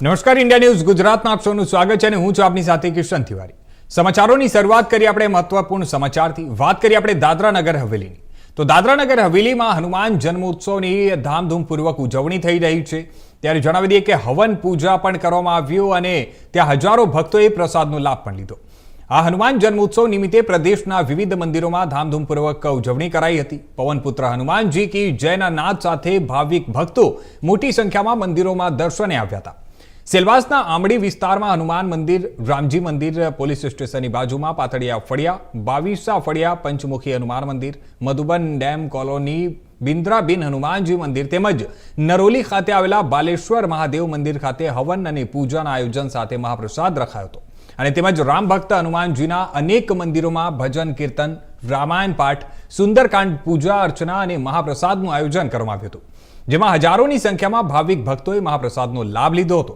નમસ્કાર, India news ગુજરાતમાં આપ સૌનું સ્વાગત છે અને હું છું આપની સાથે કિશન તિવારી। સમાચારોની શરૂઆત કરીએ આપણે મહત્વપૂર્ણ સમાચારથી। વાત કરીએ આપણે દાદરા નગર હવેલીની। તો દાદરા નગર હવેલીમાં હનુમાન જન્મોત્સવની ધામધૂમપૂર્વક ઉજવણી થઈ રહી છે। ત્યારે જણાવી દઈએ કે હવન પૂજા પણ કરવામાં આવ્યું અને ત્યાં હજારો ભક્તોએ પ્રસાદનો લાભ પણ લીધો। આ હનુમાન જન્મોત્સવ નિમિત્તે પ્રદેશના વિવિધ મંદિરોમાં ધામધૂમપૂર્વક ઉજવણી કરાઈ હતી। પવનપુત્ર હનુમાનજી કી જયના નાદ સાથે ભાવિક ભક્તો મોટી સંખ્યામાં મંદિરોમાં દર્શને આવ્યા હતા। સેલવાસના આમડી વિસ્તારમાં હનુમાન મંદિર, રામજી મંદિર, પોલીસ સ્ટેશનની બાજુમાં પાતળિયા ફળિયા, 22 ફળિયા, પંચમુખી હનુમાન મંદિર, મધુબન ડેમ કોલોની, બિન્દ્રાબીન હનુમાનજી મંદિર તેમજ નરોલી ખાતે આવેલા બાલેશ્વર મહાદેવ મંદિર ખાતે હવન અને પૂજાના આયોજન સાથે મહાપ્રસાદ રખાયો હતો અને તેમજ રામ ભક્ત હનુમાનજીના અનેક મંદિરોમાં ભજન કીર્તન, રામાયણ પાઠ, સુંદરકાંડ પૂજા અર્ચના અને મહાપ્રસાદનું આયોજન કરવામાં આવ્યું હતું, જેમાં હજારોની સંખ્યામાં ભાવિક ભક્તોએ મહાપ્રસાદનો લાભ લીધો હતો।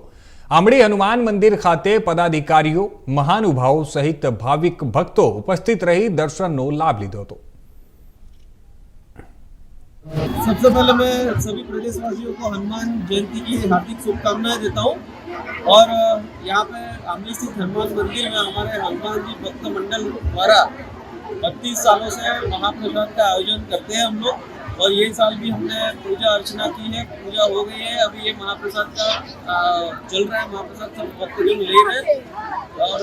આમડી હનુમાન મંદિર ખાતે પદાધિકારીઓ, મહાનુભાવો સહિત ભાવિક ભક્તો ઉપસ્થિત रही દર્શનનો લાભ લીધો હતો। सबसे पहले मैं सभी प्रदेशवासियों को हनुमान जयंती की हार्दिक शुभकामनाएं देता हूं और यहाँ पे आमली स्थित हनुमान मंदिर में हमारे हनुमान जी भक्त मंडल द्वारा 32 सालों से महाप्रसाद का आयोजन करते हैं हम लोग और ये साल भी हमने पूजा अर्चना की है, पूजा हो गई है। अभी ये महाप्रसाद का चल रहा है, महाप्रसाद सब भक्तजन ले रहे हैं और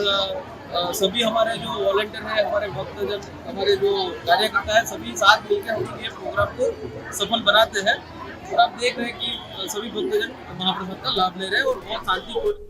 सभी हमारे जो वॉलंटियर है, हमारे भक्तजन, हमारे जो कार्यकर्ता है, सभी साथ मिलकर हम लोग ये प्रोग्राम को सफल बनाते हैं और आप देख रहे हैं कि सभी भक्तजन महाप्रसाद का लाभ ले रहे हैं और बहुत शांतिपूर्ण